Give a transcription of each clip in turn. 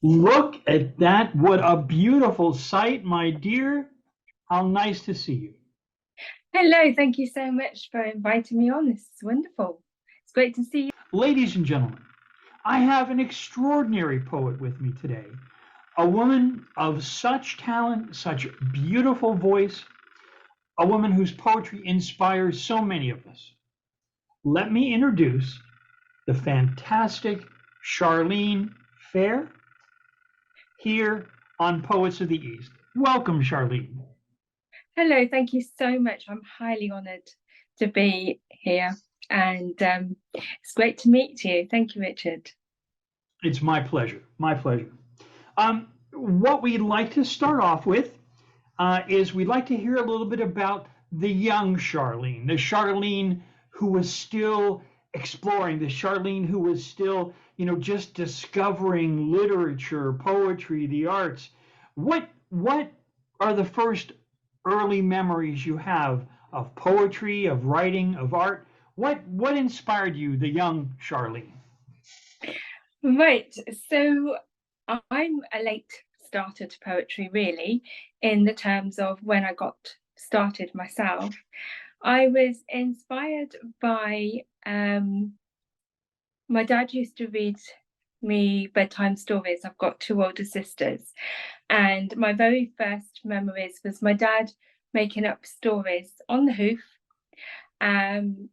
Look at that. What a beautiful sight, my dear. How nice to see you. Hello, thank you so much for inviting me on. This is wonderful. It's great to see you. Ladies and gentlemen, I have an extraordinary poet with me today, a woman of such talent, such beautiful voice, a woman whose poetry inspires so many of us. Let me introduce the fantastic Charlene Phare here on Poets of the East. Welcome, Charlene. Hello, thank you so much. I'm highly honoured to be here, and it's great to meet you. Thank you, Richard. It's my pleasure. My pleasure. What we'd like to start off with is we'd like to hear a little bit about the young Charlene, the Charlene who was still exploring, the Charlene who was still, just discovering literature, poetry, the arts. What are the first early memories you have of poetry, of writing, of art? What inspired you, the young Charlene? Right, so I'm a late starter to poetry, really, in the terms of when I got started myself. I was inspired by my dad used to read me bedtime stories. I've got two older sisters, and my very first memories was my dad making up stories on the hoof, and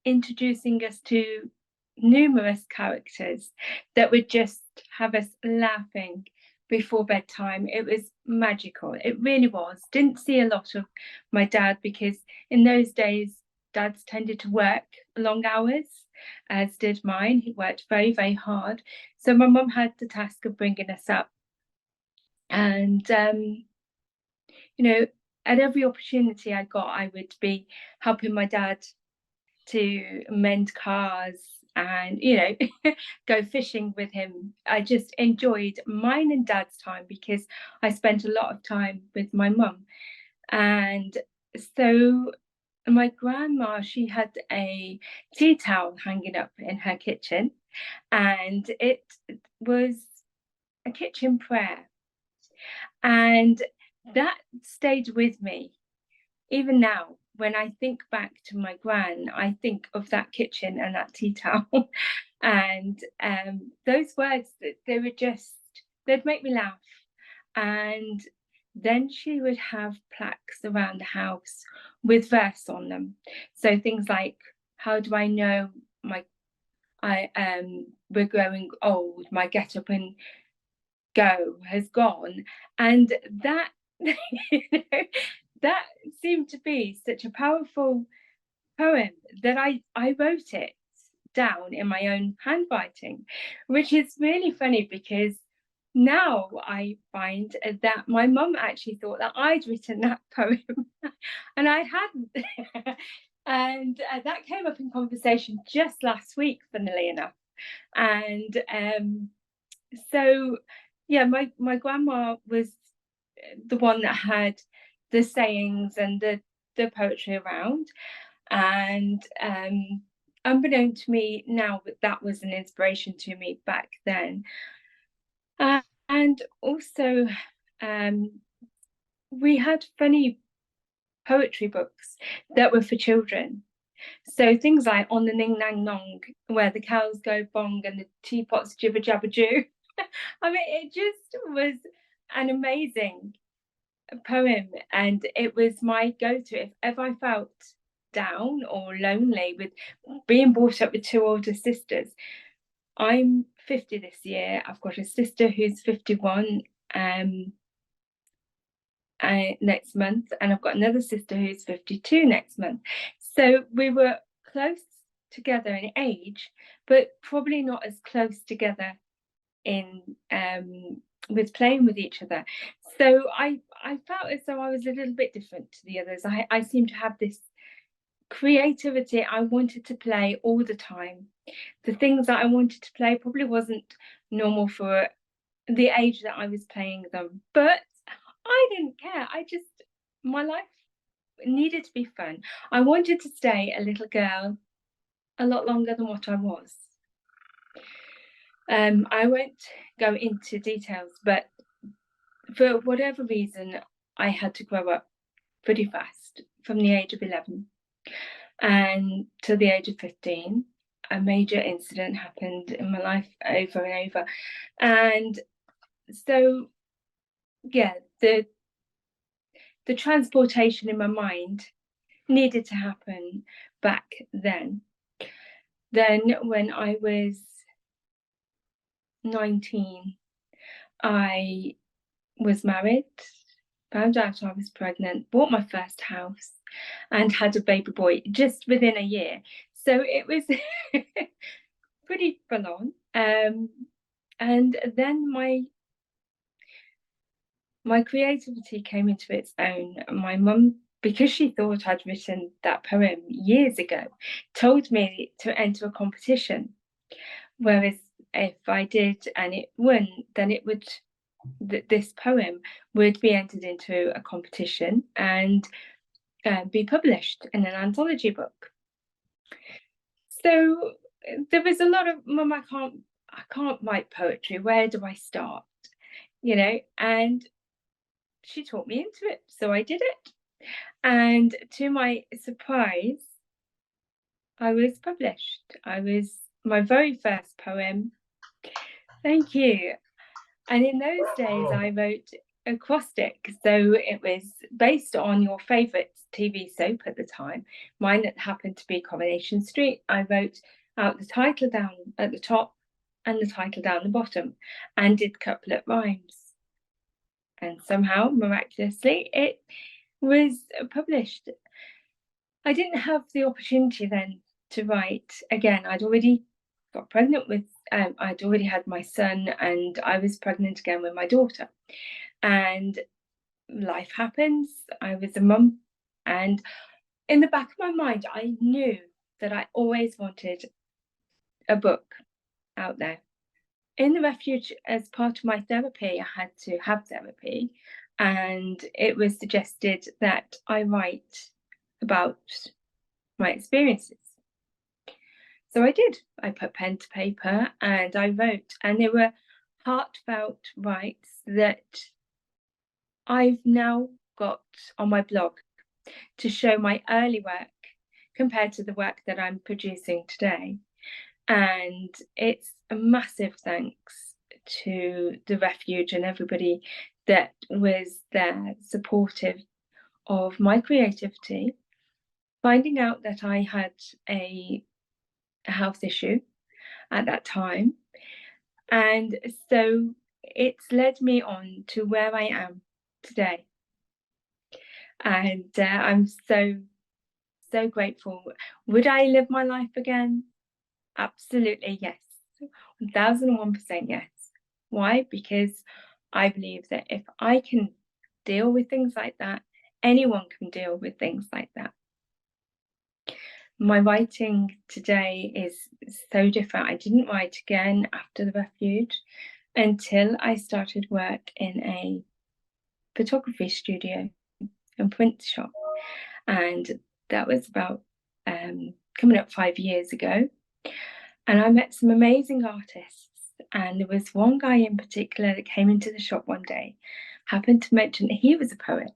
introducing us to numerous characters that would just have us laughing before bedtime. It was magical. It really was. Didn't see a lot of my dad because in those days, dads tended to work long hours, as did mine. He worked very, very hard. So my mum had the task of bringing us up. And, you know, at every opportunity I got, I would be helping my dad to mend cars and go fishing with him. I just enjoyed mine and dad's time because I spent a lot of time with my mum. And so my grandma, she had a tea towel hanging up in her kitchen, and it was a kitchen prayer, and that stayed with me even now. When I think back to my gran, I think of that kitchen and that tea towel. And those words, they were just, they'd make me laugh. And then she would have plaques around the house with verse on them. So things like, how do I know we're growing old, my get up and go has gone. And that that seemed to be such a powerful poem that I wrote it down in my own handwriting, which is really funny because now I find that my mum actually thought that I'd written that poem and I hadn't. And that came up in conversation just last week, funnily enough. And so, yeah, my grandma was the one that had the sayings and the poetry around. And unbeknown to me now, that was an inspiration to me back then. And also, we had funny poetry books that were for children. So things like On the Ning Nang Nong, where the cows go bong and the teapots jibber jabber joo. I mean, it just was an amazing poem, and it was my go-to if ever I felt down or lonely with being brought up with two older sisters. I'm 50 this year. I've got a sister who's 51 next month, and I've got another sister who's 52 next month. So we were close together in age, but probably not as close together in with playing with each other. So I felt as though I was a little bit different to the others. I seem to have this creativity. I wanted to play all the time. The things that I wanted to play probably wasn't normal for the age that I was playing them, but I didn't care. My life needed to be fun. I wanted to stay a little girl a lot longer than what I was. I won't go into details, but for whatever reason, I had to grow up pretty fast from the age of 11 and till the age of 15. A major incident happened in my life over and over. And so, yeah, the transportation in my mind needed to happen back then. Then when I was 19, I was married, found out I was pregnant, bought my first house, and had a baby boy just within a year. So it was pretty full on. And then my creativity came into its own. My mum, because she thought I'd written that poem years ago, told me to enter a competition. Whereas if I did and it won, then it would, this poem would be entered into a competition and be published in an anthology book. So there was a lot of, Mum, I can't write poetry. Where do I start? You know, and she taught me into it, so I did it. And to my surprise, I was published. I was my very first poem. Thank you. And in those days, I wrote acrostic. So it was based on your favourite TV soap at the time. Mine happened to be Coronation Street. I wrote out the title down at the top and the title down the bottom and did couplet rhymes. And somehow, miraculously, it was published. I didn't have the opportunity then to write again. I'd already got pregnant with, I'd already had my son, and I was pregnant again with my daughter. And life happens. I was a mum, and in the back of my mind, I knew that I always wanted a book out there. In the refuge, as part of my therapy, I had to have therapy, and it was suggested that I write about my experiences. So I did. I put pen to paper and I wrote, and they were heartfelt writes that I've now got on my blog to show my early work compared to the work that I'm producing today. And it's a massive thanks to the refuge and everybody that was there supportive of my creativity. Finding out that I had a health issue at that time. And so it's led me on to where I am today. And I'm so grateful. Would I live my life again? Absolutely, yes. 1001% yes. Why? Because I believe that if I can deal with things like that, anyone can deal with things like that. My writing today is so different. I didn't write again after the refuge until I started work in a photography studio and print shop. And that was about coming up 5 years ago. And I met some amazing artists. And there was one guy in particular that came into the shop one day, happened to mention that he was a poet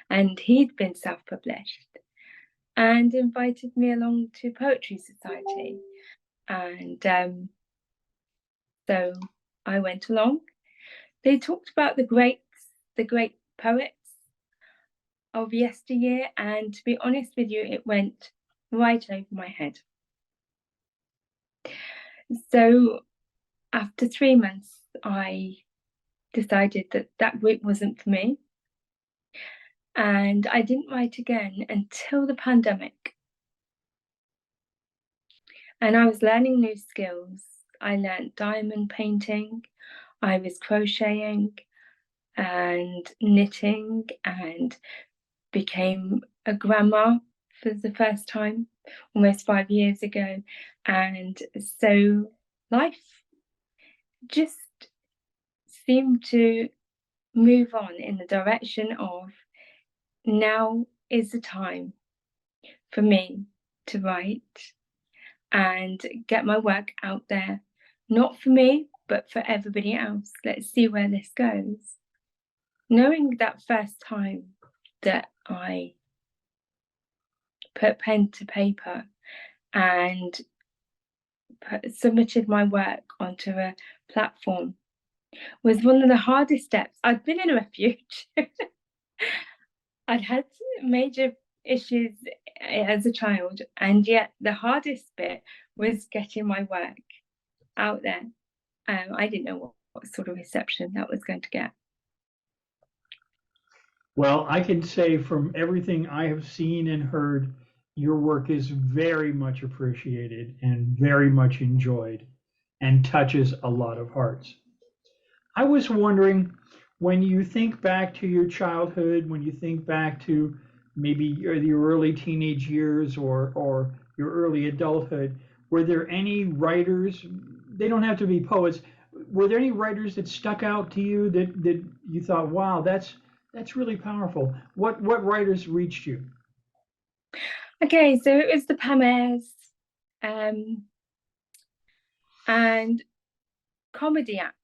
and he'd been self-published, and invited me along to Poetry Society. And so I went along. They talked about the great poets of yesteryear, and to be honest with you, it went right over my head. So after 3 months, I decided that route wasn't for me. And I didn't write again until the pandemic. And I was learning new skills. I learned diamond painting, I was crocheting and knitting, and became a grandma for the first time almost 5 years ago. And so life just seemed to move on in the direction of, now is the time for me to write and get my work out there, not for me, but for everybody else. Let's see where this goes. Knowing that first time that I put pen to paper and submitted my work onto a platform was one of the hardest steps. I'd been in a refuge. I'd had major issues as a child, and yet the hardest bit was getting my work out there. I didn't know what sort of reception that was going to get. Well, I can say from everything I have seen and heard, your work is very much appreciated and very much enjoyed and touches a lot of hearts. I was wondering, when you think back to your childhood, when you think back to maybe your early teenage years or your early adulthood, were there any writers, they don't have to be poets, were there any writers that stuck out to you that you thought, wow, that's really powerful? What writers reached you? Okay, so it was the Pamers, and comedy acts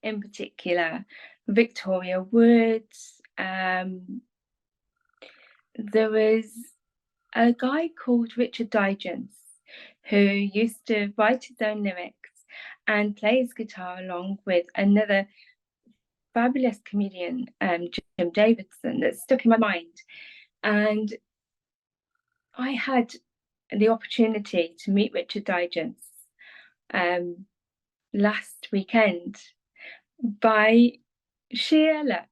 in particular, Victoria Woods. There was a guy called Richard Digance who used to write his own lyrics and play his guitar along with another fabulous comedian, Jim Davidson, that stuck in my mind. And I had the opportunity to meet Richard Digance last weekend by sheer luck.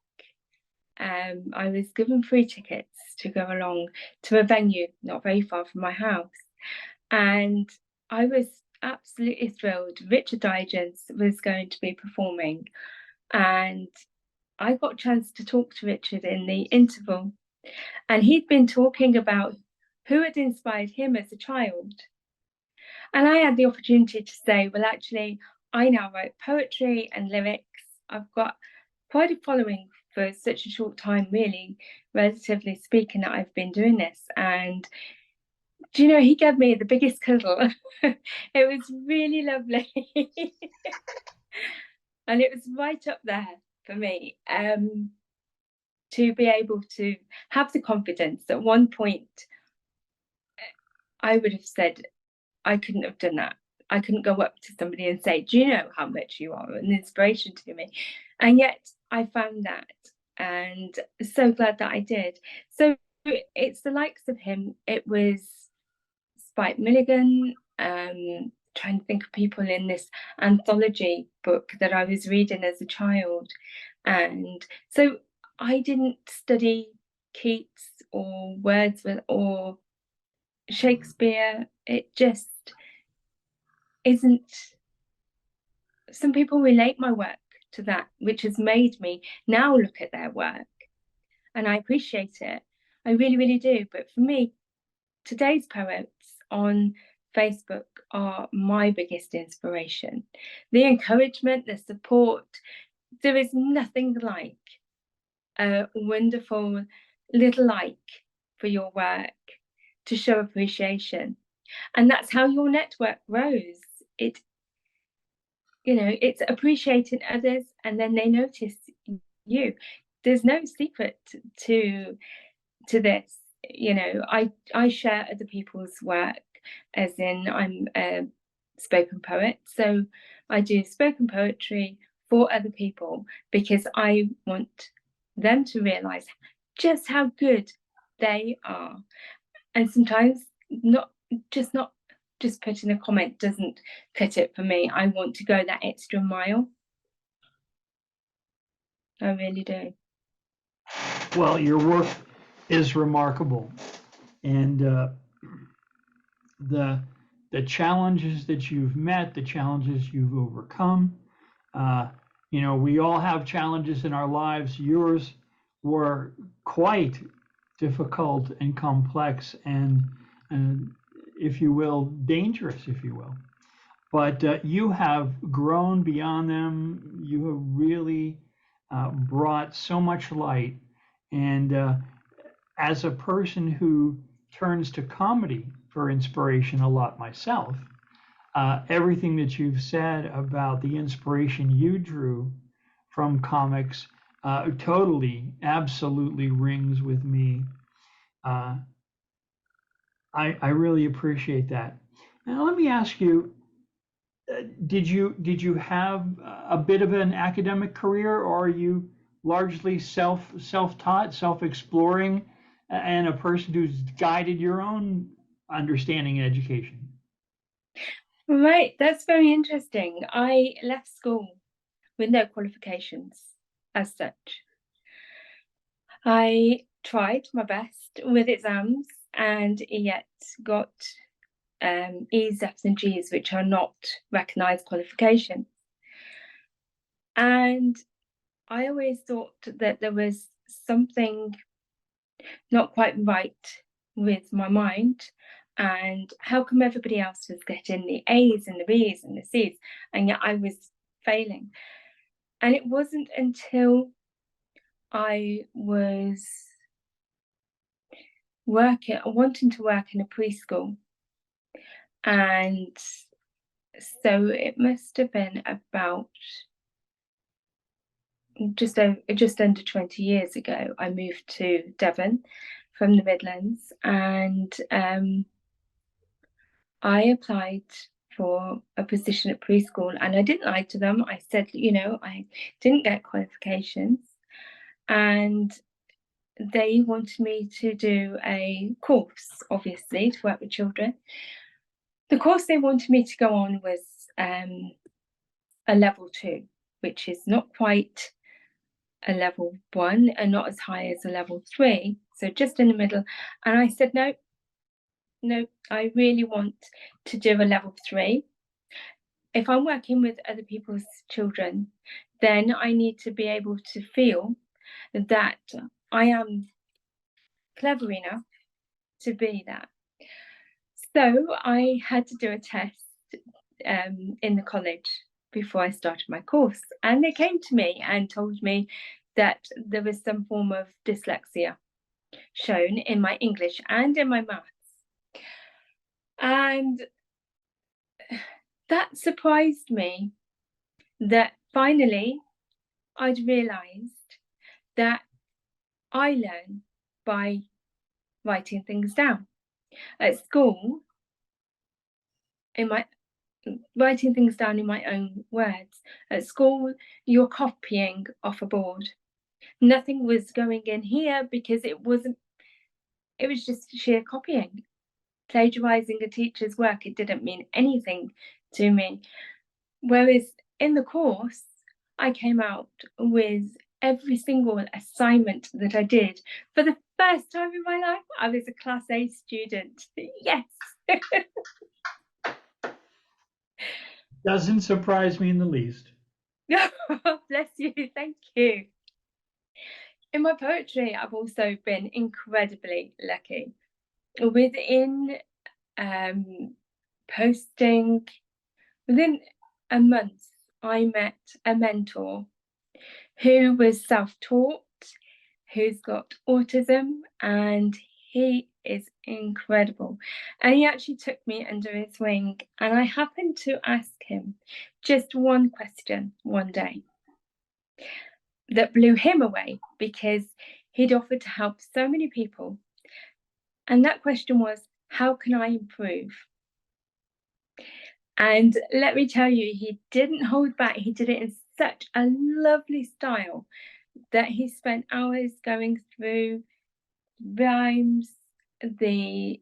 I was given free tickets to go along to a venue not very far from my house, and I was absolutely thrilled. Richard Digance was going to be performing, and I got a chance to talk to Richard in the interval, and he'd been talking about who had inspired him as a child. And I had the opportunity to say, well, actually, I now write poetry and lyrics. I've got quite a following for such a short time, really, relatively speaking, that I've been doing this. And do you know, he gave me the biggest cuddle. It was really lovely. And it was right up there for me, to be able to have the confidence. At one point, I would have said, I couldn't have done that. I couldn't go up to somebody and say, do you know how much you are an inspiration to me? And yet I found that, and so glad that I did. So it's the likes of him. It was Spike Milligan, trying to think of people in this anthology book that I was reading as a child. And so I didn't study Keats or Wordsworth or Shakespeare. It just isn't. Some people relate my work to that, which has made me now look at their work, and I appreciate it. I really, really do. But for me, today's poets on Facebook are my biggest inspiration. The encouragement, the support, there is nothing like a wonderful little like for your work to show appreciation. And that's how your network grows. It's appreciating others, and then they notice you. There's no secret to this. I share other people's work, as in I'm a spoken poet, so I do spoken poetry for other people because I want them to realize just how good they are. And sometimes not just putting a comment doesn't cut it for me. I want to go that extra mile. I really do. Well, your work is remarkable, and the challenges that you've met, the challenges you've overcome. We all have challenges in our lives. Yours were quite difficult and complex and if you will, dangerous, if you will. But you have grown beyond them. You have really brought so much light. And as a person who turns to comedy for inspiration a lot myself, everything that you've said about the inspiration you drew from comics totally, absolutely rings with me. Uh, I really appreciate that. Now, let me ask you, did you have a bit of an academic career, or are you largely self-taught, self-exploring, and a person who's guided your own understanding and education? Right, that's very interesting. I left school with no qualifications as such. I tried my best with exams and yet got E's, F's, and G's, which are not recognised qualifications. And I always thought that there was something not quite right with my mind. And how come everybody else was getting the A's and the B's and the C's, and yet I was failing? And it wasn't until I was wanting to work in a preschool, and so it must have been about just under 20 years ago. I moved to Devon from the Midlands, and I applied for a position at preschool, and I didn't lie to them. I said, I didn't get qualifications, and they wanted me to do a course, obviously, to work with children. The course they wanted me to go on was a level 2, which is not quite a level 1 and not as high as a level 3, so just in the middle. And I said, no, I really want to do a level 3. If I'm working with other people's children, then I need to be able to feel that I am clever enough to be that. So I had to do a test in the college before I started my course, and they came to me and told me that there was some form of dyslexia shown in my English and in my maths. And that surprised me, that finally I'd realised that I learn by writing things down. At school, writing things down in my own words. At school, you're copying off a board. Nothing was going in here because it was just sheer copying. Plagiarizing a teacher's work, it didn't mean anything to me. Whereas in the course, I came out with every single assignment that I did. For the first time in my life, I was a Class A student. Yes. Doesn't surprise me in the least. Bless you, thank you. In my poetry, I've also been incredibly lucky. Within posting, within a month, I met a mentor who was self-taught, who's got autism, and he is incredible. And he actually took me under his wing, and I happened to ask him just one question one day that blew him away, because he'd offered to help so many people. And that question was, how can I improve? And let me tell you, he didn't hold back. He did it in such a lovely style that he spent hours going through rhymes, the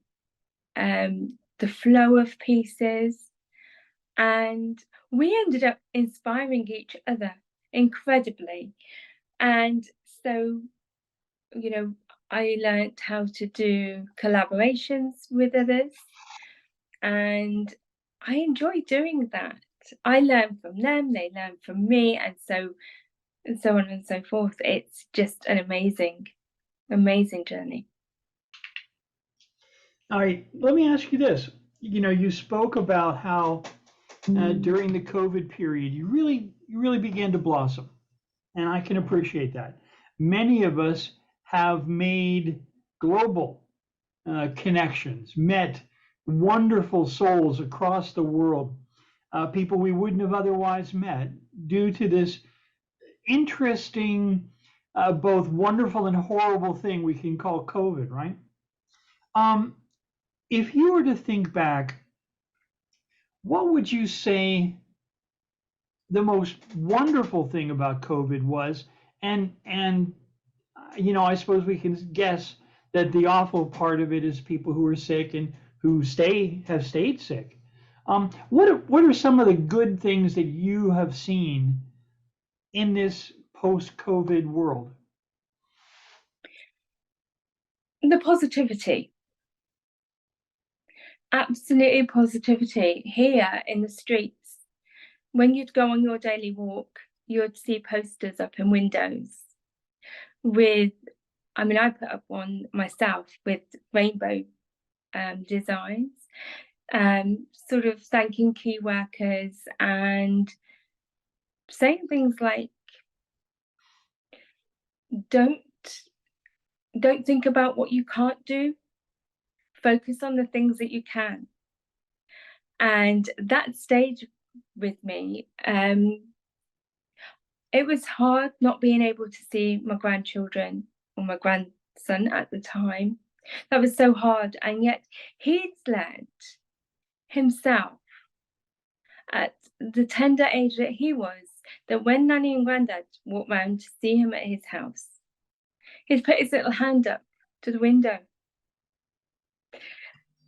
flow of pieces, and we ended up inspiring each other incredibly. And so, I learned how to do collaborations with others, and I enjoy doing that. I learn from them, they learn from me, and so on and so forth. It's just an amazing journey. All right, let me ask you this. You spoke about how during the COVID period, you really began to blossom, and I can appreciate that. Many of us have made global connections, met wonderful souls across the world people we wouldn't have otherwise met due to this interesting, both wonderful and horrible thing we can call COVID, right? Um, if you were to think back, what would you say the most wonderful thing about COVID was? And I suppose we can guess that the awful part of it is people who are sick and who have stayed sick. What are some of the good things that you have seen in this post-COVID world? The positivity, absolutely positivity here in the streets. When you'd go on your daily walk, you'd see posters up in windows with, I put up one myself with rainbow designs, sort of thanking key workers and saying things like, don't think about what you can't do, focus on the things that you can. And that stayed with me. It was hard not being able to see my grandchildren or my grandson at the time. That was so hard. And yet he'd led himself at the tender age that he was, that when Nanny and Grandad walked round to see him at his house, he'd put his little hand up to the window.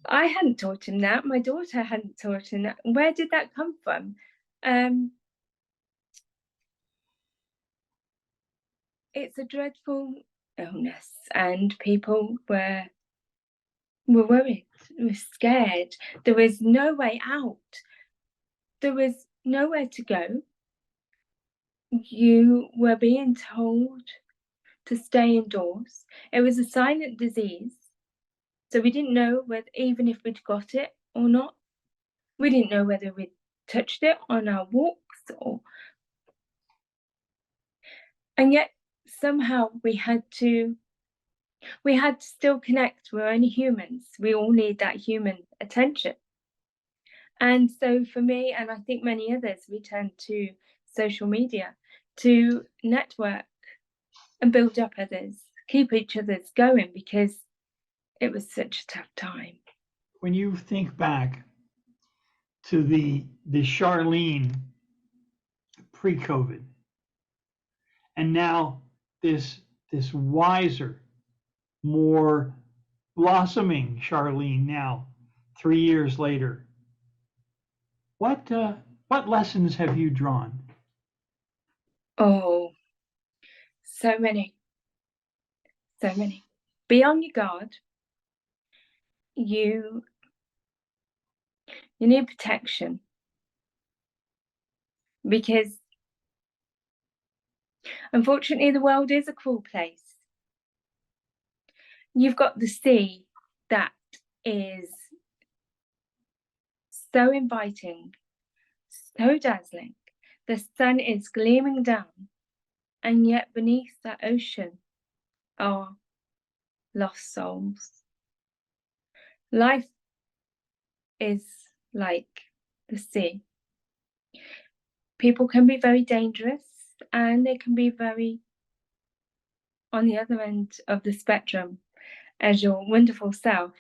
I hadn't taught him that. My daughter hadn't taught him that. Where did that come from? It's a dreadful illness, and people were worried, were scared. There was no way out. There was nowhere to go. You were being told to stay indoors. It was a silent disease, so we didn't know whether, even if we'd got it or not. We didn't know whether we'd touched it on our walks and yet somehow we had to still connect. We're only humans. We all need that human attention. And so for me, and I think many others, we turned to social media to network and build up others, keep each other's going, because it was such a tough time. When you think back to the Charlene pre-COVID, and now this wiser, more blossoming Charlene now, 3 years later, what lessons have you drawn? Oh, so many. Be on your guard. You need protection, because unfortunately the world is a cruel place. You've got the sea that is so inviting, so dazzling. The sun is gleaming down, and yet beneath that ocean are lost souls. Life is like the sea. People can be very dangerous, and they can be very on the other end of the spectrum, as your wonderful self.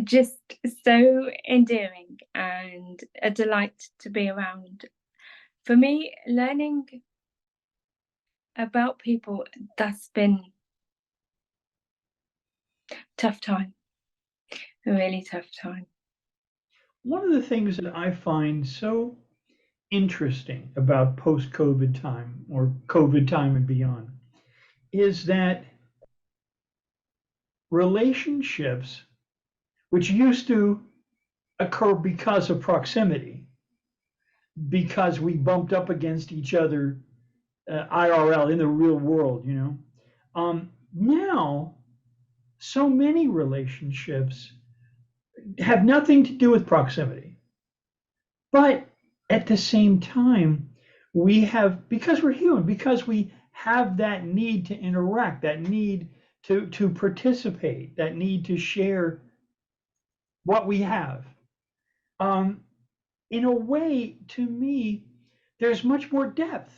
Just so endearing and a delight to be around. For me, learning about people, that's been tough time, a really tough time. One of the things that I find so interesting about post-COVID time, or COVID time and beyond, is that relationships, which used to occur because of proximity, because we bumped up against each other IRL in the real world, now so many relationships have nothing to do with proximity. But at the same time, because we're human, because we have that need to interact, that need to participate, that need to share what we have. in a way, to me, there's much more depth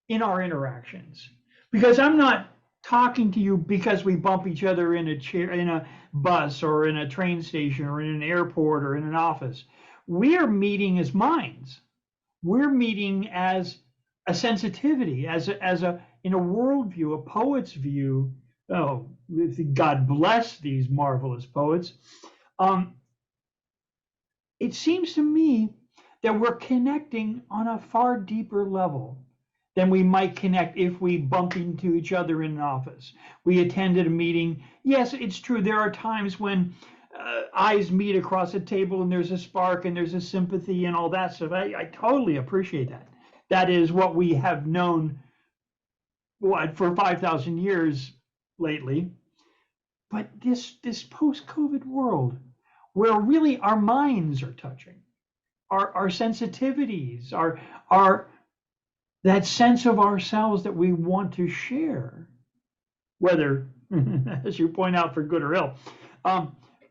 in our interactions because I'm not talking to you because we bump each other in a chair, in a bus, or in a train station, or in an airport, or in an office. We are meeting as minds. We're meeting as a sensitivity, as a in a worldview, a poet's view. Oh, God bless these marvelous poets. Um, it seems to me that we're connecting on a far deeper level than we might connect if we bump into each other in an office. We attended a meeting. Yes, it's true. There are times when eyes meet across a table and there's a spark and there's a sympathy and all that stuff. I totally appreciate that. That is what we have known for 5,000 years lately. But this post-COVID world, where really our minds are touching, our sensitivities, our that sense of ourselves that we want to share, whether, as you point out, for good or ill.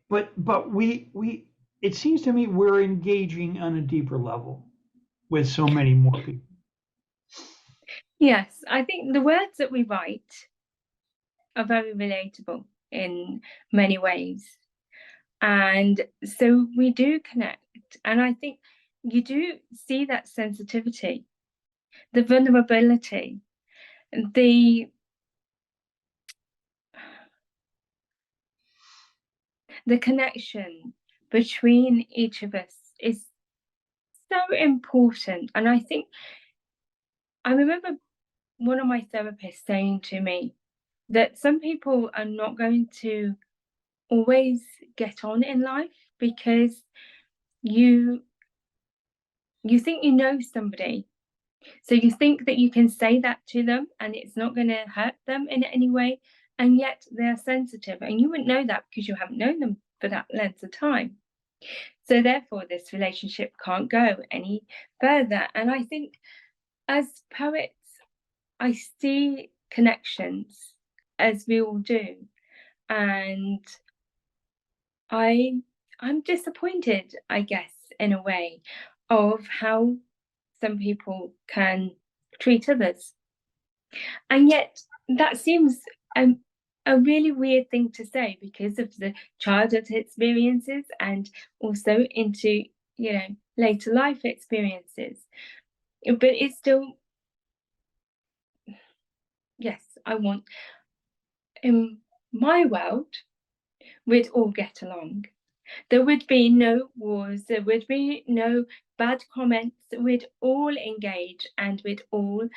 But we it seems to me we're engaging on a deeper level with so many more people. Yes, I think the words that we write are very relatable in many ways. And so we do connect. And I think you do see that sensitivity, the vulnerability, the connection between each of us is so important. And I think I remember one of my therapists saying to me that some people are not going to always get on in life because you think you know somebody, so you think that you can say that to them and it's not going to hurt them in any way, and yet they're sensitive, and you wouldn't know that because you haven't known them for that length of time. So therefore this relationship can't go any further. And I think as poets I see connections, as we all do, and I'm disappointed, I guess, in a way, of how some people can treat others. And yet that seems a really weird thing to say because of the childhood experiences and also into, later life experiences. But it's still, yes, I want, in my world, we'd all get along. There would be no wars, there would be no bad comments, we'd all engage and we'd all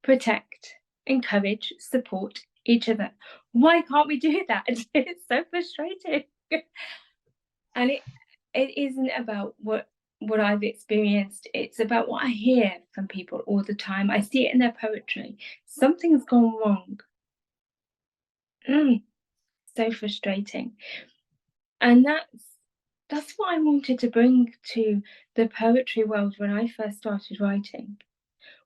protect, encourage, support each other. Why can't we do that? It's so frustrating. And it isn't about what I've experienced, it's about what I hear from people all the time. I see it in their poetry. Something's gone wrong. So frustrating. And that's what I wanted to bring to the poetry world when I first started writing.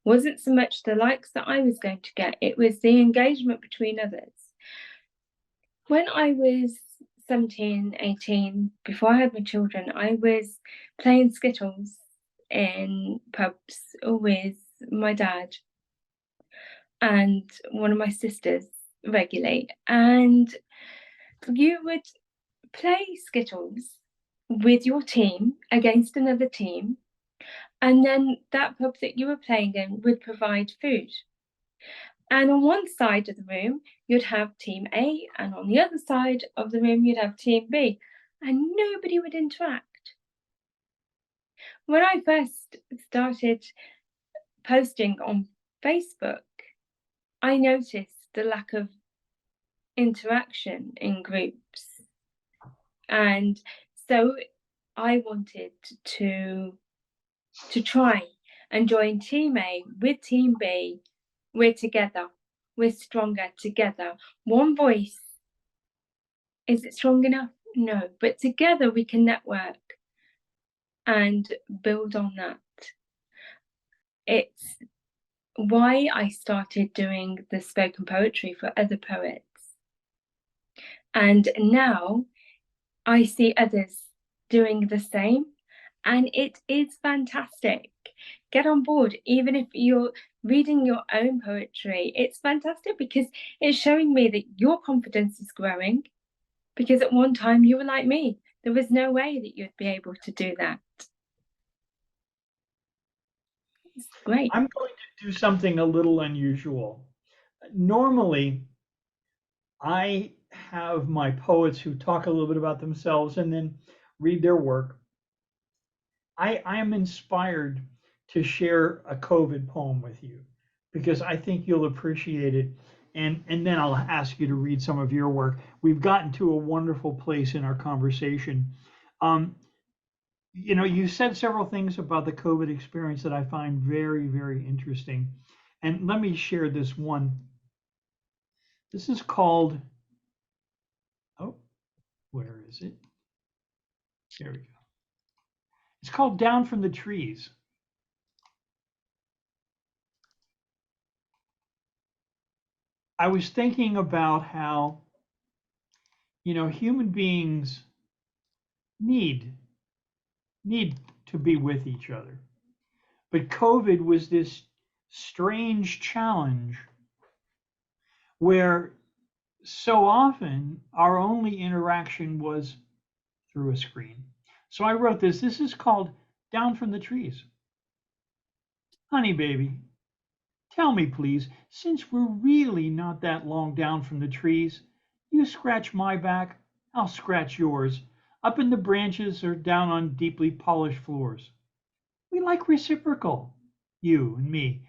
Wasn't so much the likes that I was going to get, it was the engagement between others. When I was 17, 18, before I had my children, I was playing skittles in pubs with my dad and one of my sisters regularly. And you would play skittles with your team against another team, and then that pub that you were playing in would provide food. And on one side of the room you'd have team A, and on the other side of the room you'd have team B, and nobody would interact. When I first started posting on Facebook, I noticed the lack of interaction in groups, and so I wanted to try and join team A with team B. We're together, we're stronger together. One voice, is it strong enough? No, but together we can network and build on that. It's why I started doing the spoken poetry for other poets. And now I see others doing the same, and it is fantastic. Get on board, even if you're reading your own poetry. It's fantastic because it's showing me that your confidence is growing, because at one time you were like me. There was no way that you'd be able to do that. It's great. I'm going to do something a little unusual. Normally, I have my poets who talk a little bit about themselves and then read their work. I am inspired to share a COVID poem with you because I think you'll appreciate it. And then I'll ask you to read some of your work. We've gotten to a wonderful place in our conversation. Um, you said several things about the COVID experience that I find very, very interesting. And let me share this one. This is called, oh, where is it? There we go. It's called Down from the Trees. I was thinking about how, human beings need to be with each other. But COVID was this strange challenge where so often our only interaction was through a screen. So I wrote this. This is called Down from the Trees. Honey baby, tell me please, since we're really not that long down from the trees, you scratch my back, I'll scratch yours, up in the branches or down on deeply polished floors. We like reciprocal, you and me,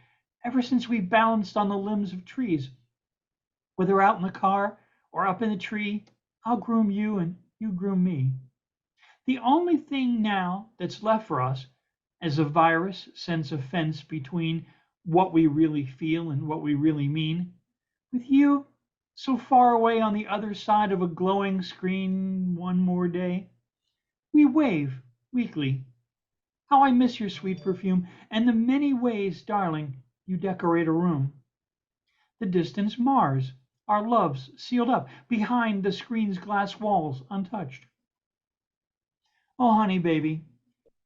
ever since we balanced on the limbs of trees. Whether out in the car or up in the tree, I'll groom you and you groom me. The only thing now that's left for us, as a virus sends a fence between what we really feel and what we really mean, with you so far away on the other side of a glowing screen one more day, we wave weakly. How I miss your sweet perfume and the many ways, darling, you decorate a room. The distance mars our loves sealed up behind the screen's glass walls untouched. Oh, honey baby,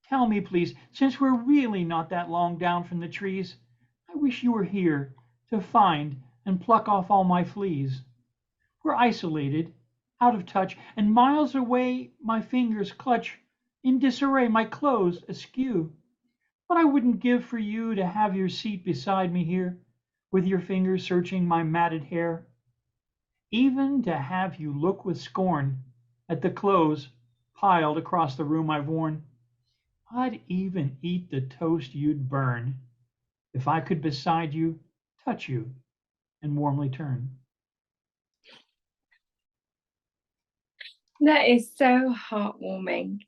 tell me please, since we're really not that long down from the trees, I wish you were here to find and pluck off all my fleas. We're isolated, out of touch, and miles away my fingers clutch in disarray my clothes askew. What I wouldn't give for you to have your seat beside me here, with your fingers searching my matted hair. Even to have you look with scorn at the clothes piled across the room I've worn. I'd even eat the toast you'd burn if I could beside you touch you and warmly turn. That is so heartwarming.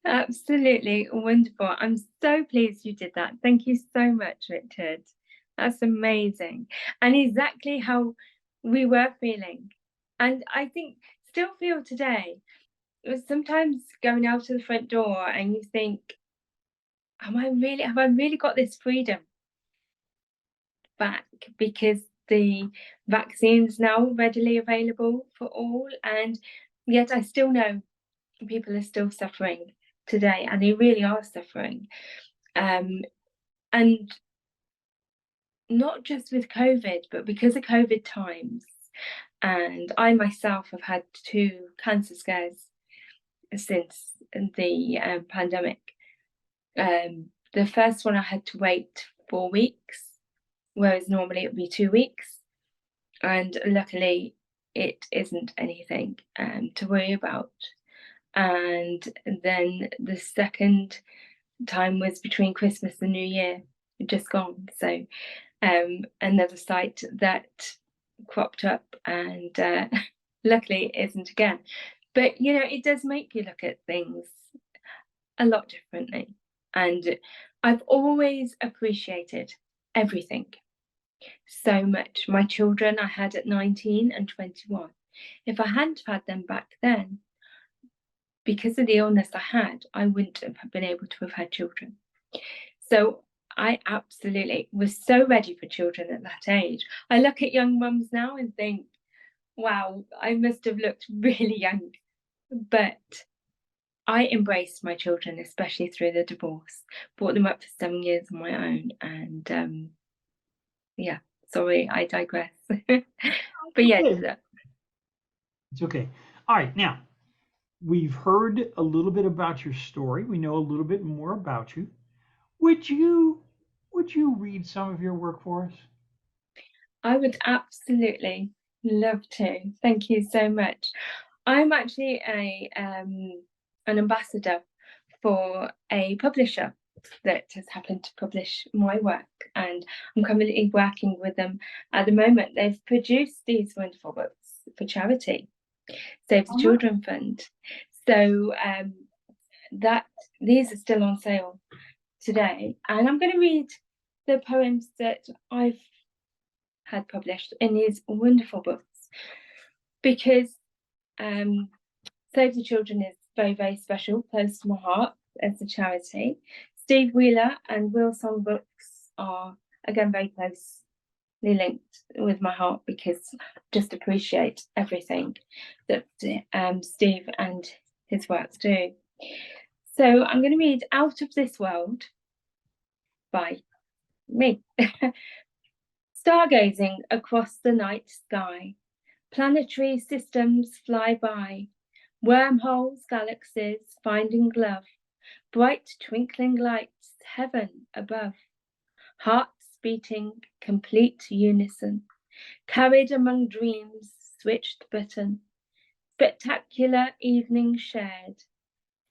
Absolutely wonderful. I'm so pleased you did that. Thank you so much, Richard. That's amazing. And exactly how we were feeling. And I think still feel today. Sometimes going out to the front door and you think, have I really got this freedom back? Because the vaccine's now readily available for all, and yet I still know people are still suffering today, and they really are suffering. And not just with COVID, but because of COVID times. And I myself have had 2 cancer scares since the pandemic. The first one I had to wait 4 weeks, whereas normally it would be 2 weeks. And luckily it isn't anything to worry about. And then the second time was between Christmas and New Year, just gone. So another site that cropped up, and luckily it isn't again. But it does make you look at things a lot differently. And I've always appreciated everything so much. My children I had at 19 and 21. If I hadn't had them back then, because of the illness I had, I wouldn't have been able to have had children. So I absolutely was so ready for children at that age. I look at young mums now and think, wow, I must have looked really young. But I embraced my children, especially through the divorce, brought them up for 7 years on my own, and yeah, sorry, I digress. But yeah, Okay. It's okay. All right, now we've heard a little bit about your story. We know a little bit more about you. Would you read some of your work for us? I would absolutely love to. Thank you so much. I'm actually an ambassador for a publisher that has happened to publish my work, and I'm currently working with them at the moment. They've produced these wonderful books for charity, Save the Children Fund. So that these are still on sale today, and I'm going to read the poems that I've had published in these wonderful books, because Save the Children is very, very special, close to my heart as a charity. Steve Wheeler and Will Song Books are, again, very closely linked with my heart, because I just appreciate everything that Steve and his works do. So I'm going to read Out of This World by me. Stargazing across the night sky, planetary systems fly by, wormholes, galaxies finding love, bright twinkling lights, heaven above, hearts beating, complete unison, carried among dreams, switched button, spectacular evening shared,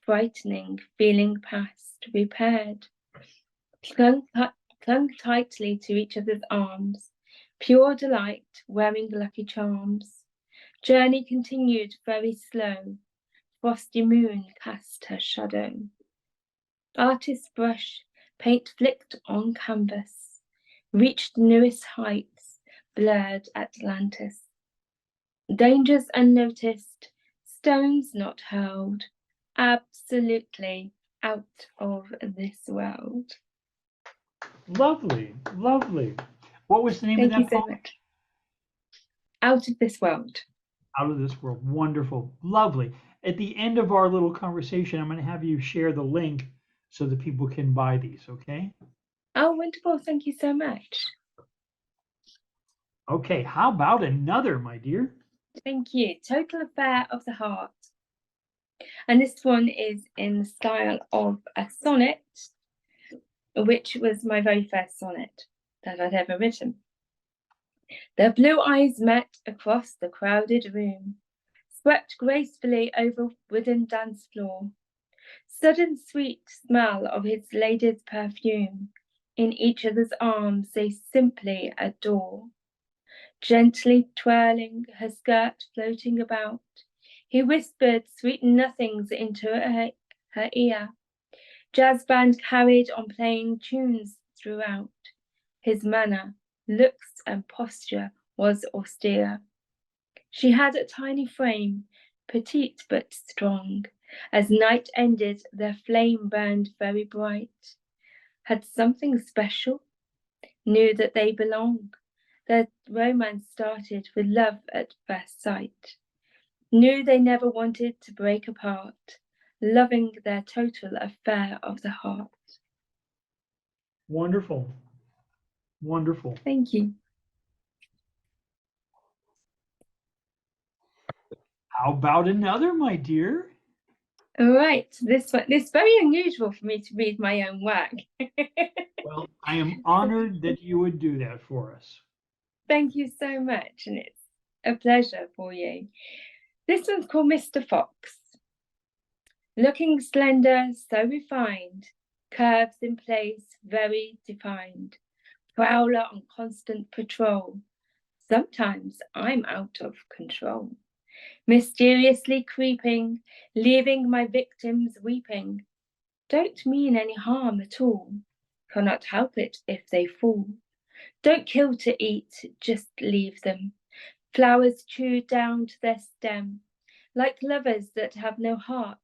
frightening feeling past, repaired, clung tightly to each other's arms, pure delight, wearing lucky charms. Journey continued very slow, frosty moon cast her shadow. Artist's brush, paint flicked on canvas, reached newest heights, blurred Atlantis. Dangers unnoticed, stones not hurled, absolutely out of this world. Lovely, lovely. What was the name of Thank you that so poem? much. Out of This World. Out of This World. Wonderful, lovely. At the end of our little conversation, I'm going to have you share the link so that people can buy these, okay? Oh, wonderful. Thank you so much. Okay, how about another, my dear? Thank you. Total Affair of the Heart. And this one is in the style of a sonnet, which was my very first sonnet that I'd ever written. Their blue eyes met across the crowded room, swept gracefully over wooden dance floor. Sudden sweet smell of his lady's perfume, in each other's arms they simply adore. Gently twirling, her skirt floating about, he whispered sweet nothings into her ear. Jazz band carried on playing tunes throughout. His manner, looks and posture was austere. She had a tiny frame, petite but strong. As night ended, their flame burned very bright. Had something special, knew that they belonged. Their romance started with love at first sight. Knew they never wanted to break apart, loving their total affair of the heart. Wonderful, wonderful. Thank you. How about another, my dear? All right, this very unusual for me to read my own work. Well, I am honored that you would do that for us. Thank you so much, and it's a pleasure for you. This one's called Mr. Fox. Looking slender, so refined, curves in place, very defined, prowler on constant patrol. Sometimes I'm out of control. Mysteriously creeping, leaving my victims weeping. Don't mean any harm at all. Cannot help it if they fall. Don't kill to eat, just leave them. Flowers chewed down to their stem, like lovers that have no heart,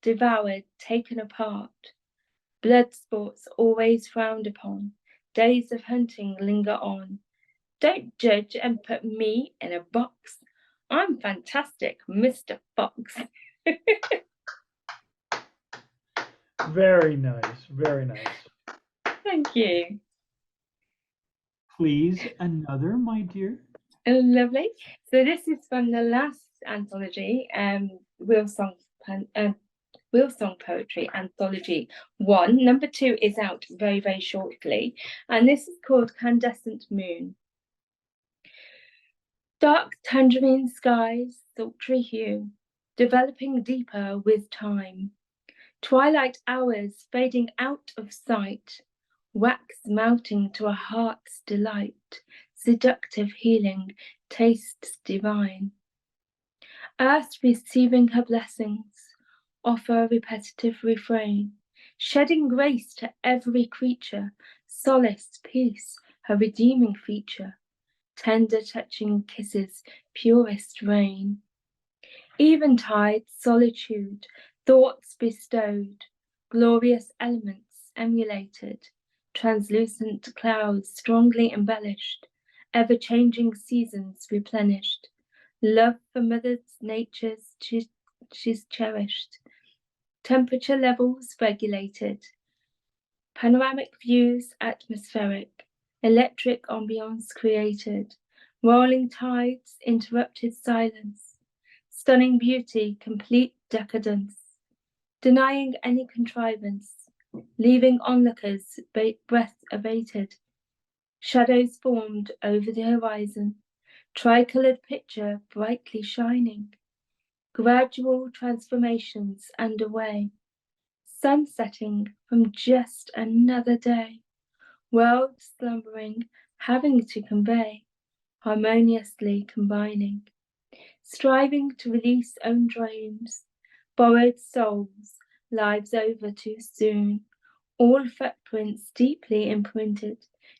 devoured, taken apart. Blood sports always frowned upon, days of hunting linger on. Don't judge and put me in a box. I'm fantastic, Mr. Fox. Very nice. Very nice. Thank you. Please, another, my dear. Lovely. So this is from the last anthology, Wheel Song Poetry Anthology 1. Number 2 is out very, very shortly, and this is called Candescent Moon. Dark tangerine skies, sultry hue, developing deeper with time. Twilight hours fading out of sight, wax melting to a heart's delight, seductive healing, tastes divine. Earth receiving her blessings, offer repetitive refrain, shedding grace to every creature, solace, peace, her redeeming feature, tender touching kisses, purest rain. Eventide, solitude, thoughts bestowed, glorious elements emulated, translucent clouds strongly embellished, ever-changing seasons replenished, love for Mother Nature's she's cherished, temperature levels regulated, panoramic views atmospheric, electric ambience created, rolling tides interrupted silence, stunning beauty, complete decadence, denying any contrivance, leaving onlookers breath abated, shadows formed over the horizon, tricolored picture brightly shining, gradual transformations underway, sun setting from just another day, world slumbering, having to convey, harmoniously combining, striving to release own dreams, borrowed souls, lives over too soon, all footprints deeply imprinted,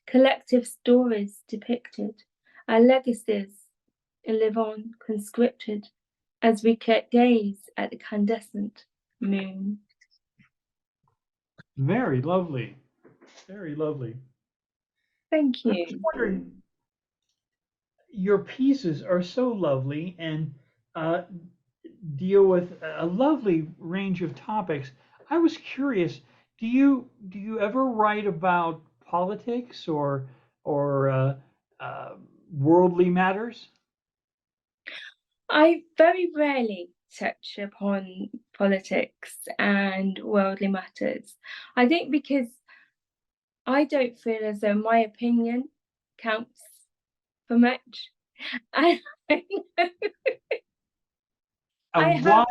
collective stories depicted, our legacies live on conscripted as we gaze at the candescent moon. Very lovely. Very lovely. Thank I was you. wondering, your pieces are so lovely and uh, deal with a lovely range of topics. I was curious, do you ever write about politics or worldly matters? I very rarely touch upon politics and worldly matters. I think because I don't feel as though my opinion counts for much. I, A I have, wise,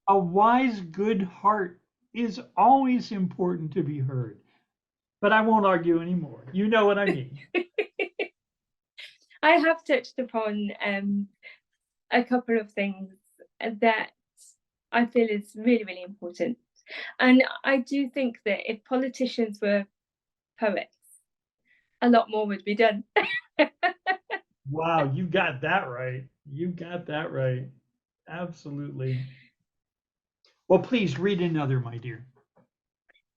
a wise, good heart is always important to be heard. But I won't argue anymore. You know what I mean. I have touched upon a couple of things that I feel is really, really important. And I do think that if politicians were poets, a lot more would be done. Wow, you got that right. You got that right. Absolutely. Well, please read another, my dear.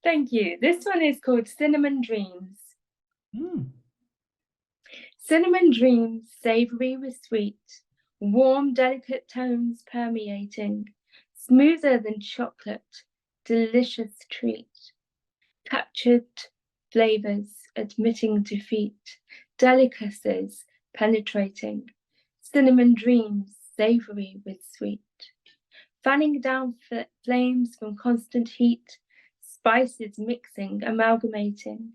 Thank you. This one is called Cinnamon Dreams. Mm. Cinnamon dreams, savory with sweet, warm, delicate tones permeating, smoother than chocolate, delicious treat. Captured flavors admitting defeat, delicacies penetrating, cinnamon dreams, savory with sweet. Fanning down flames from constant heat, spices mixing, amalgamating,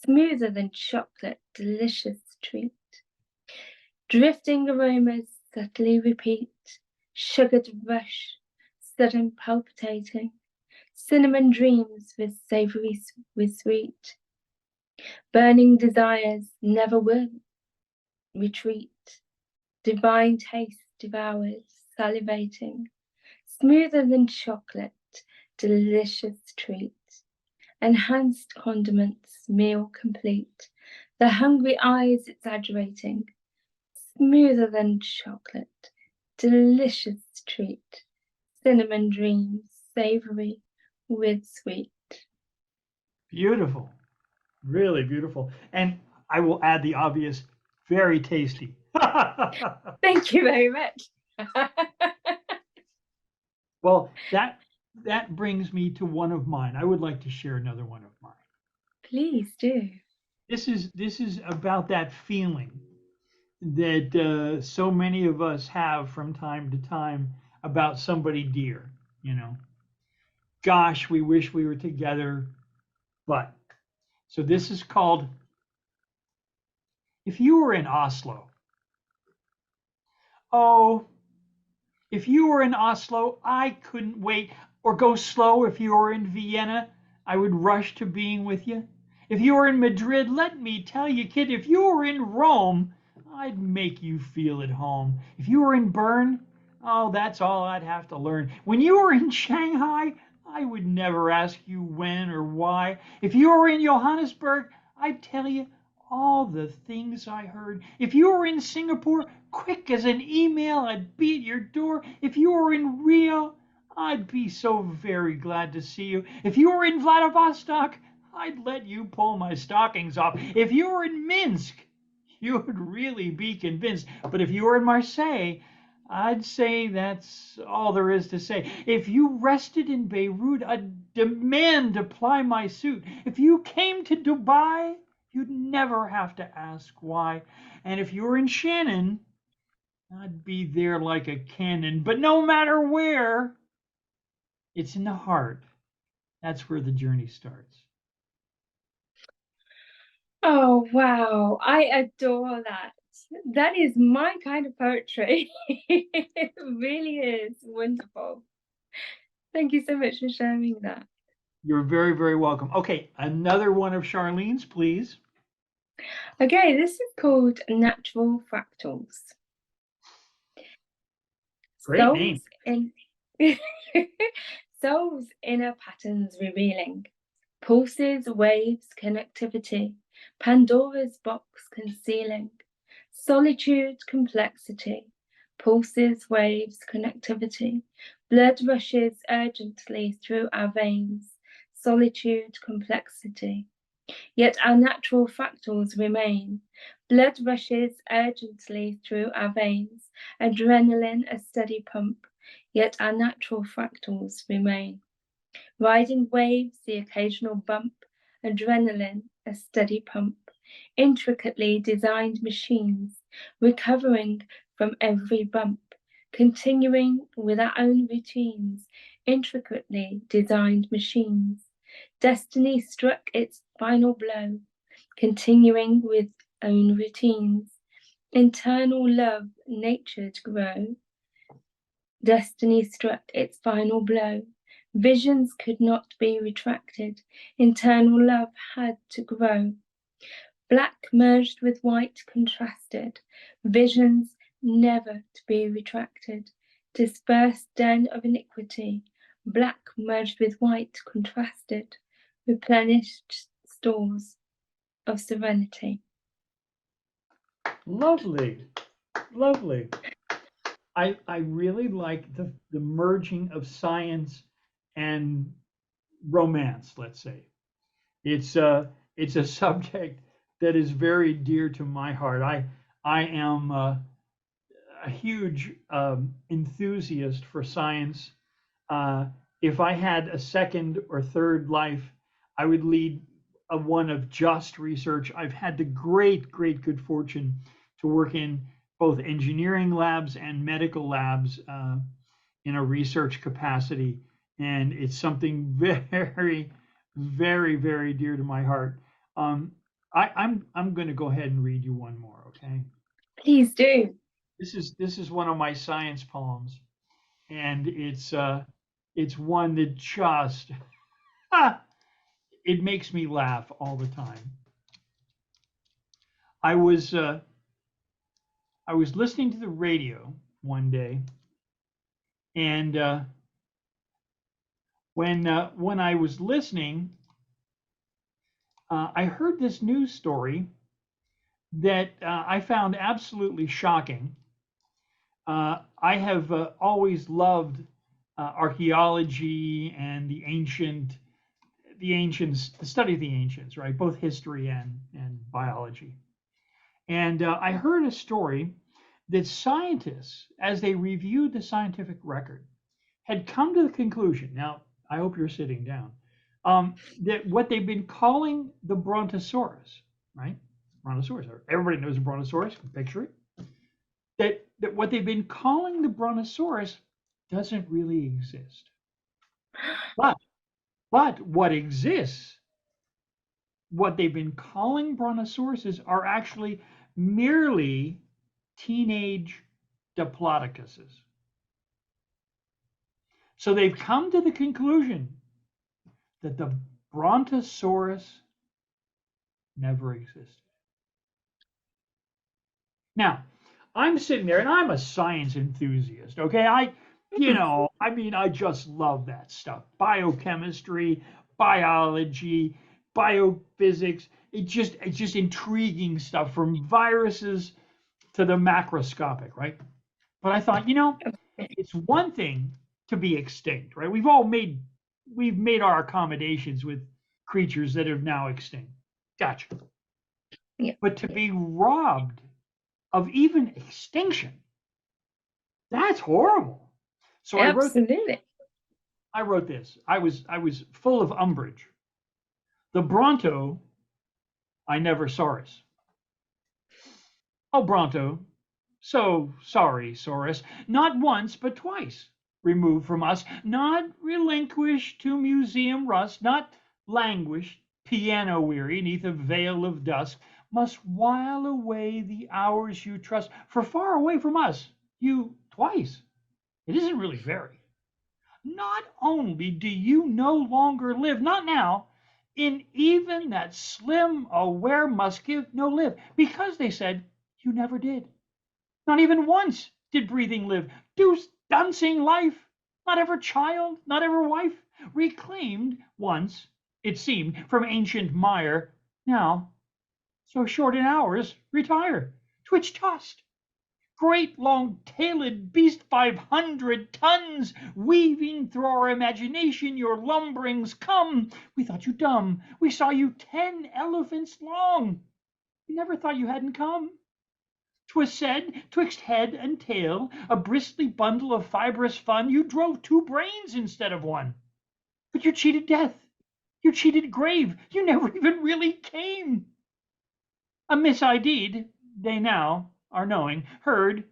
smoother than chocolate, delicious treat. Drifting aromas subtly repeat, sugared rush, sudden palpitating, cinnamon dreams with savory with sweet, burning desires never will retreat, divine taste devours, salivating, smoother than chocolate, delicious treat, enhanced condiments, meal complete, the hungry eyes exaggerating, smoother than chocolate, delicious treat, cinnamon dreams, savory with sweet. Beautiful. Really beautiful. And I will add the obvious, very tasty. Thank you very much. Well, that brings me to one of mine. I would like to share another one of mine. Please do. This is about that feeling that so many of us have from time to time about somebody dear. You know, gosh, we wish we were together, but. So this is called If You Were in Oslo. Oh, if you were in Oslo, I couldn't wait. Or go slow if you were in Vienna, I would rush to being with you. If you were in Madrid, let me tell you, kid, if you were in Rome, I'd make you feel at home. If you were in Bern, oh, that's all I'd have to learn. When you were in Shanghai, I would never ask you when or why. If you were in Johannesburg, I'd tell you all the things I heard. If you were in Singapore, quick as an email, I'd be at your door. If you were in Rio, I'd be so very glad to see you. If you were in Vladivostok, I'd let you pull my stockings off. If you were in Minsk, you would really be convinced. But if you were in Marseille, I'd say that's all there is to say. If you rested in Beirut, I'd demand to ply my suit. If you came to Dubai, you'd never have to ask why. And if you were in Shannon, I'd be there like a cannon. But no matter where, it's in the heart. That's where the journey starts. Oh, wow. I adore that. That is my kind of poetry. It really is wonderful. Thank you so much for sharing that. You're very, very welcome. Okay, another one of Charlene's, please. Okay, this is called Natural Fractals. Great name. Souls inner patterns revealing, pulses, waves, connectivity, Pandora's box concealing, solitude, complexity, pulses, waves, connectivity, blood rushes urgently through our veins, solitude, complexity. Yet our natural fractals remain. Blood rushes urgently through our veins, adrenaline a steady pump, yet our natural fractals remain. Riding waves, the occasional bump, adrenaline a steady pump, intricately designed machines, recovering from every bump, continuing with our own routines, intricately designed machines. Destiny struck its final blow, continuing with own routines. Internal love natured grow. Destiny struck its final blow. Visions could not be retracted. Internal love had to grow. Black merged with white contrasted. Visions never to be retracted. Dispersed den of iniquity. Black merged with white contrasted. Replenished stores of serenity. Lovely. Lovely. I really like the merging of science and romance, let's say. It's a subject that is very dear to my heart. I am a huge enthusiast for science. Uh, if I had a second or third life, I would lead a one of just research. I've had the great good fortune to work in both engineering labs and medical labs in a research capacity, and it's something very dear to my heart. Um, I'm going to go ahead and read you one more, okay? Please do. This is one of my science poems, and it's one that just it makes me laugh all the time. I was uh, I was listening to the radio one day, and when I was listening, I heard this news story that I found absolutely shocking. I have always loved archaeology and the ancients, the study of the ancients, right? Both history and biology. And I heard a story that scientists, as they reviewed the scientific record, had come to the conclusion, now I hope you're sitting down, that what they've been calling the Brontosaurus, right? Brontosaurus, everybody knows a Brontosaurus, can picture it, that what they've been calling the Brontosaurus doesn't really exist. But what exists, what they've been calling brontosauruses are actually merely teenage diplodocuses. So they've come to the conclusion that the Brontosaurus never existed. Now, I'm sitting there and I'm a science enthusiast, okay? I just love that stuff. Biochemistry, biology, biophysics. It's just intriguing stuff from viruses to the macroscopic, right? But I thought, it's one thing to be extinct, right? We've made our accommodations with creatures that are now extinct. Gotcha. Yeah. But to be robbed of even extinction, that's horrible. So Absolutely. I wrote this. I was full of umbrage. The Bronto, I never saurus. Oh, Bronto, so sorry, Saurus, not once but twice removed from us, not relinquished to museum rust, not languished, piano weary, neath a veil of dusk, must while away the hours you trust, for far away from us, you twice. It isn't really very. Not only do you no longer live, not now, in even that slim aware must give no live, because they said you never did. Not even once did breathing live, dancing life, not ever child, not ever wife, reclaimed once, it seemed, from ancient mire, now, so short in hours, retire, twitch tossed. Great long-tailed beast, 500 tons, weaving through our imagination, your lumberings come. We thought you dumb. We saw you 10 elephants long. We never thought you hadn't come. 'Twas said, 'twixt head and tail, a bristly bundle of fibrous fun, you drove 2 brains instead of 1. But you cheated death. You cheated grave. You never even really came. A misided, they now are knowing, heard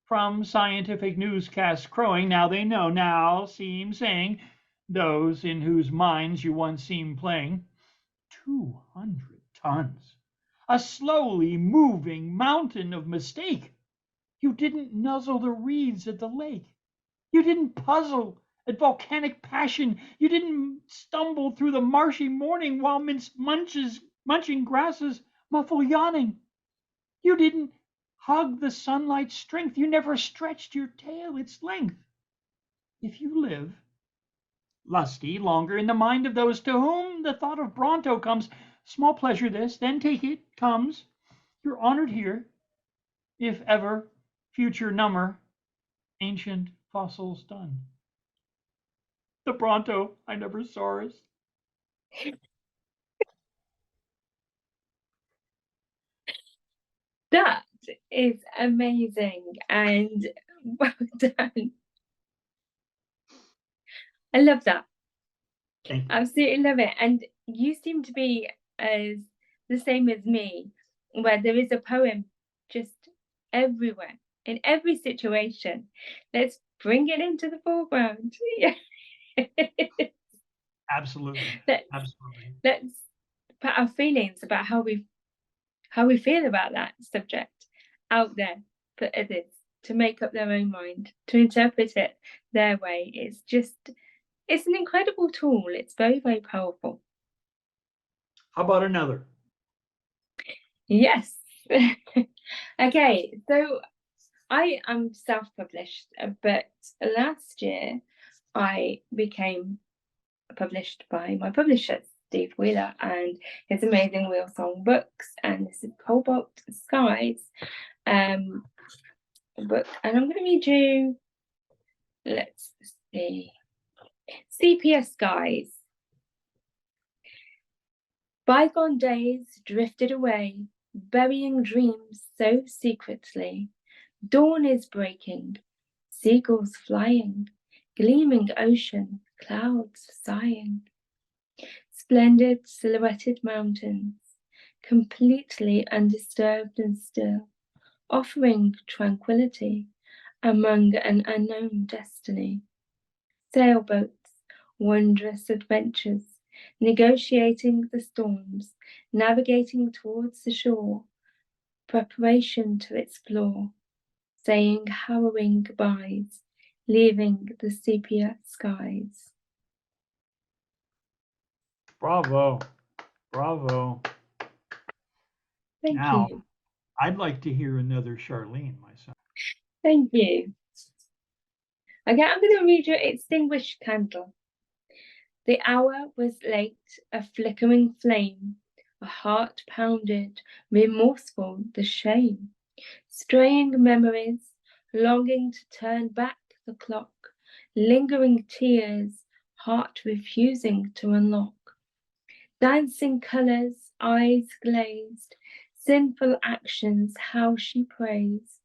from scientific newscasts crowing, now they know, now seem saying, those in whose minds you once seemed playing, 200 tons, a slowly moving mountain of mistake. You didn't nuzzle the reeds at the lake. You didn't puzzle at volcanic passion. You didn't stumble through the marshy morning while munching grasses muffle yawning. You didn't hug the sunlight's strength. You never stretched your tail its length. If you live, lusty, longer in the mind of those to whom the thought of Bronto comes, small pleasure this, then take it, comes. You're honored here, if ever future number, ancient fossils done. The Bronto, I never saw us. That is amazing and well done. I love that. Absolutely love it. And you seem to be as the same as me, where there is a poem just everywhere, in every situation. Let's bring it into the foreground. Absolutely. Let's put our feelings about how we feel about that subject out there for others to make up their own mind, to interpret it their way. It's an incredible tool. It's very, very powerful. How about another? Yes. Okay, so I am self-published, but last year I became published by my publisher, Steve Wheeler, and his amazing Wheel Song books, and this is Cobalt Skies book, and I'm going to read you, let's see, Sepia Skies. Bygone days drifted away, burying dreams so secretly. Dawn is breaking, seagulls flying, gleaming ocean, clouds sighing, splendid silhouetted mountains, completely undisturbed and still, offering tranquility among an unknown destiny. Sailboats, wondrous adventures, negotiating the storms, navigating towards the shore, preparation to explore, saying harrowing goodbyes, leaving the sepia skies. Bravo. Bravo. Thank Now, you. I'd like to hear another Charlene myself. Thank you. Okay, I'm going to read you Extinguished Candle. The hour was late, a flickering flame, a heart pounded, remorseful the shame, straying memories, longing to turn back the clock, lingering tears, heart refusing to unlock. Dancing colours, eyes glazed, sinful actions, how she prays,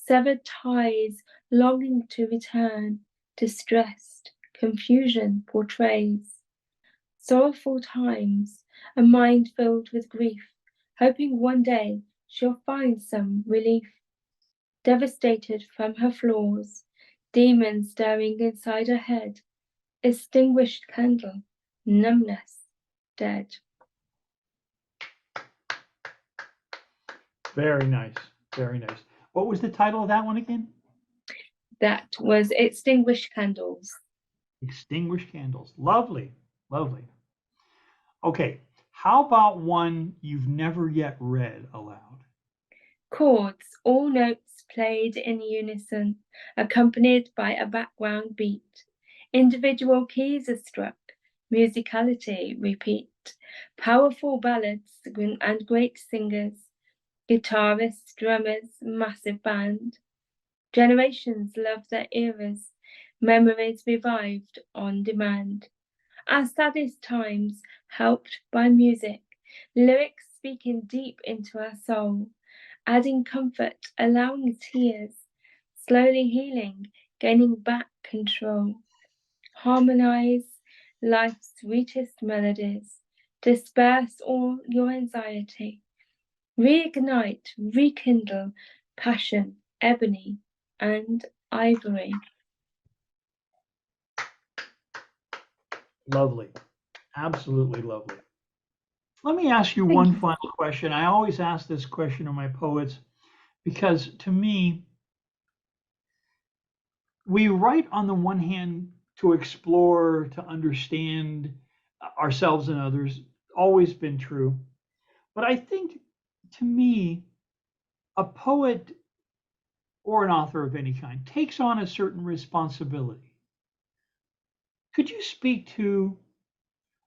severed ties, longing to return, distressed, confusion portrays. Sorrowful times, a mind filled with grief, hoping one day she'll find some relief. Devastated from her flaws, demons stirring inside her head, extinguished candle, numbness, dead. Very nice. Very nice. What was the title of that one again? That was Extinguished Candles. Extinguished Candles. Lovely. Lovely. Okay. How about one you've never yet read aloud? Chords, all notes played in unison, accompanied by a background beat. Individual keys are struck, musicality repeat. Powerful ballads and great singers, guitarists, drummers, massive band. Generations love their eras, memories revived on demand. Our saddest times helped by music, lyrics speaking deep into our soul, adding comfort, allowing tears, slowly healing, gaining back control. Harmonize life's sweetest melodies, disperse all your anxiety, reignite, rekindle passion, ebony and ivory. Lovely. Absolutely lovely. Let me ask you Thank one you. final question. I always ask this question of my poets because to me, we write on the one hand to explore, to understand ourselves and others, always been true. But I think to me, a poet or an author of any kind takes on a certain responsibility. Could you speak to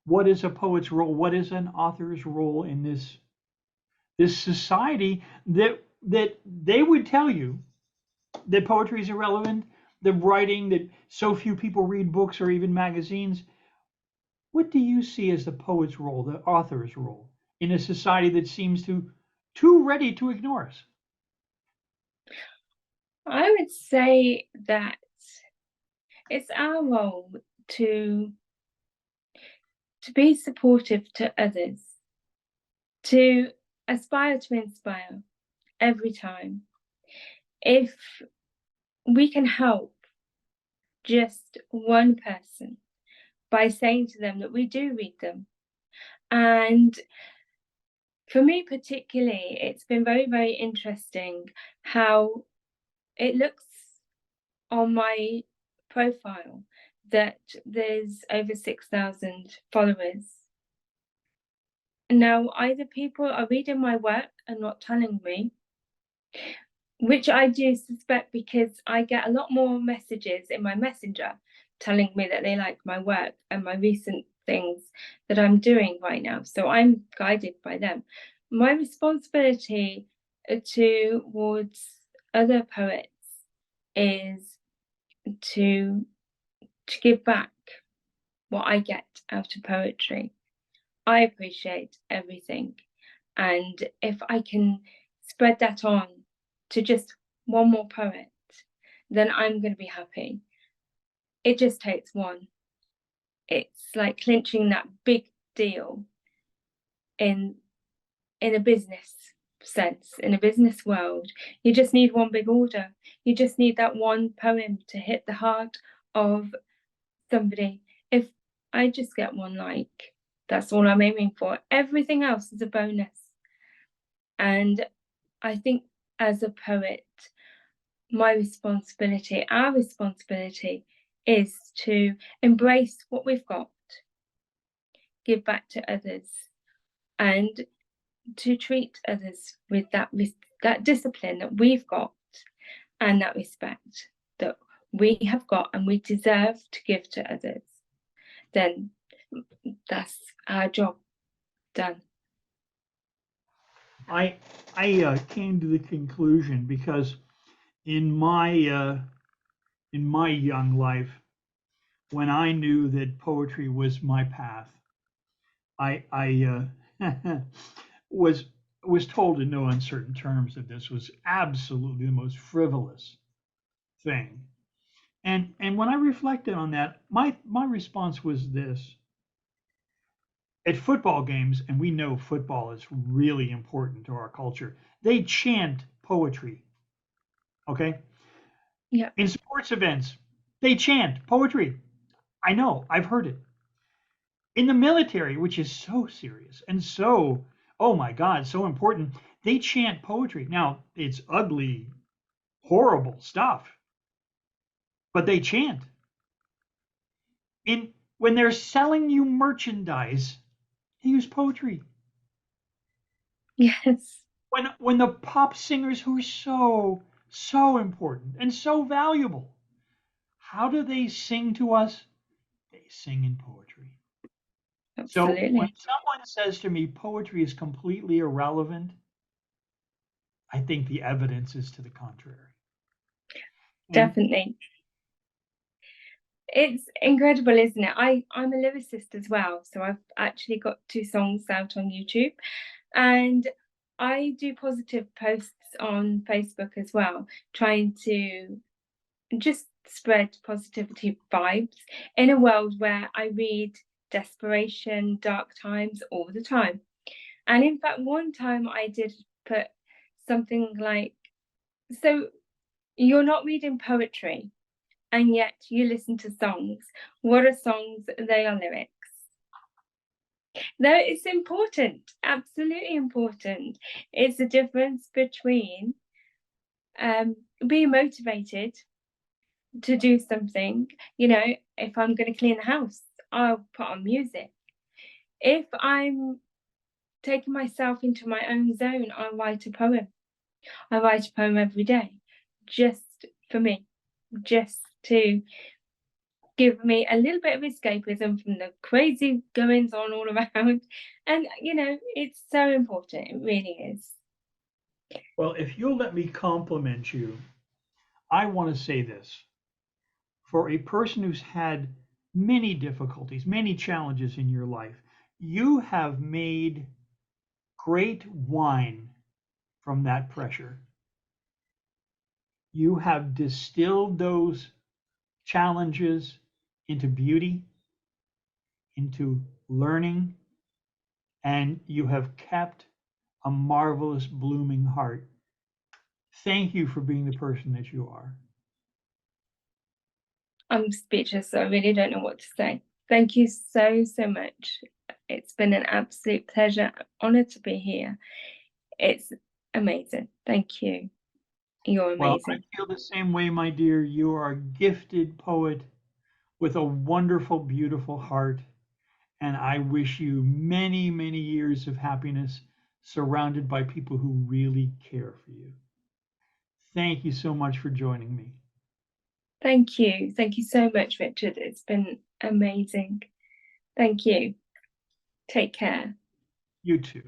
what is a poet's role? What is an author's role in this society that they would tell you that poetry is irrelevant, the writing, that so few people read books or even magazines? What do you see as the poet's role, the author's role, in a society that seems too ready to ignore us? I would say that it's our role to be supportive to others, to aspire to inspire every time. If we can help just one person by saying to them that we do read them. And for me particularly, it's been very, very interesting how it looks on my profile that there's over 6,000 followers. Now, either people are reading my work and not telling me, which I do suspect because I get a lot more messages in my messenger telling me that they like my work and my recent things that I'm doing right now. So I'm guided by them. My responsibility towards other poets is to give back what I get out of poetry. I appreciate everything. And if I can spread that on to just one more poet, then I'm going to be happy. it just takes one. It's like clinching that big deal in a business sense, in a business world. You just need one big order. You just need that one poem to hit the heart of somebody. If I just get one like, that's all I'm aiming for. Everything else is a bonus. And I think as a poet, my responsibility, our responsibility, is to embrace what we've got, give back to others, and to treat others with that discipline that we've got, and that respect that we have got and we deserve to give to others. Then that's our job done. I came to the conclusion because in my young life, when I knew that poetry was my path, I was told in no uncertain terms that this was absolutely the most frivolous thing. And when I reflected on that, my response was this: at football games, and we know football is really important to our culture, they chant poetry. Okay? Yeah. In sports events, they chant poetry. I know, I've heard it. In the military, which is so serious and so, oh my God, so important, they chant poetry. Now, it's ugly, horrible stuff, but they chant. When they're selling you merchandise, they use poetry. Yes. When the pop singers who are so important and so valuable, how do they sing to us? They sing in poetry. Absolutely. So when someone says to me poetry is completely irrelevant, I think the evidence is to the contrary. Definitely. It's incredible, isn't it? I'm a lyricist as well, so I've actually got 2 songs out on YouTube, and I do positive posts on Facebook as well, trying to just spread positivity vibes in a world where I read desperation, dark times all the time. And in fact, one time I did put something like, so you're not reading poetry, and yet you listen to songs. What are songs? They are lyrics. No, it's important, absolutely important. It's the difference between being motivated to do something. You know, if I'm going to clean the house, I'll put on music. If I'm taking myself into my own zone, I'll write a poem. I write a poem every day, just for me, just to give me a little bit of escapism from the crazy goings on all around. And, you know, it's so important. It really is. Well, if you'll let me compliment you, I want to say this. For a person who's had many difficulties, many challenges in your life, you have made great wine from that pressure. You have distilled those challenges into beauty, into learning, and you have kept a marvelous blooming heart. Thank you for being the person that you are. I'm speechless, so I really don't know what to say. Thank you so, so much. It's been an absolute pleasure, honored to be here. It's amazing. Thank you. You're amazing. Well, I feel the same way, my dear. You are a gifted poet with a wonderful, beautiful heart. And I wish you many, many years of happiness surrounded by people who really care for you. Thank you so much for joining me. Thank you. Thank you so much, Richard. It's been amazing. Thank you. Take care. You too.